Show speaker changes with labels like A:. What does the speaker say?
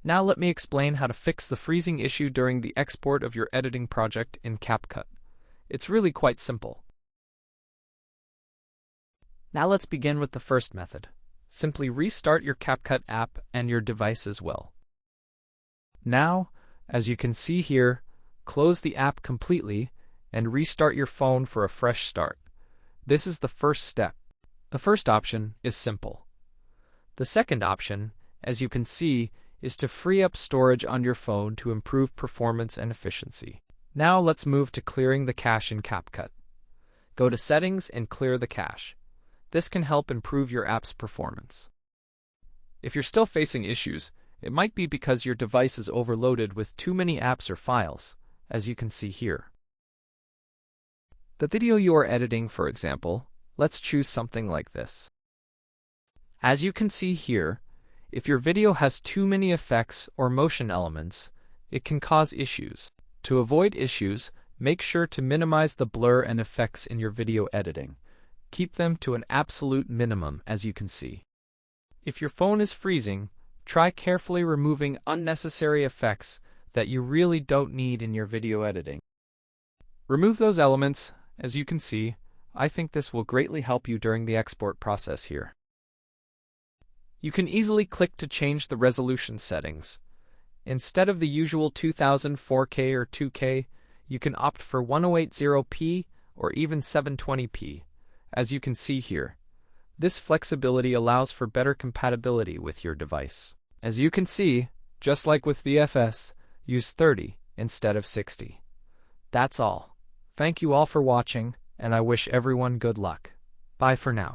A: Now let me explain how to fix the freezing issue during the export of your editing project in CapCut. It's really quite simple. Now let's begin with the first method. Simply restart your CapCut app and your device as well. Now, as you can see here, close the app completely and restart your phone for a fresh start. This is the first step. The first option is simple. The second option, as you can see, is to free up storage on your phone to improve performance and efficiency. Now let's move to clearing the cache in CapCut. Go to Settings and clear the cache. This can help improve your app's performance. If you're still facing issues, it might be because your device is overloaded with too many apps or files, as you can see here. The video you are editing, for example, let's choose something like this. As you can see here, if your video has too many effects or motion elements, it can cause issues. To avoid issues, make sure to minimize the blur and effects in your video editing. Keep them to an absolute minimum, as you can see. If your phone is freezing, try carefully removing unnecessary effects that you really don't need in your video editing. Remove those elements. As you can see, I think this will greatly help you during the export process here. You can easily click to change the resolution settings. Instead of the usual 2000 4K or 2K, you can opt for 1080p or even 720p, as you can see here. This flexibility allows for better compatibility with your device. As you can see, just like with VFS, use 30 instead of 60. That's all. Thank you all for watching, and I wish everyone good luck. Bye for now.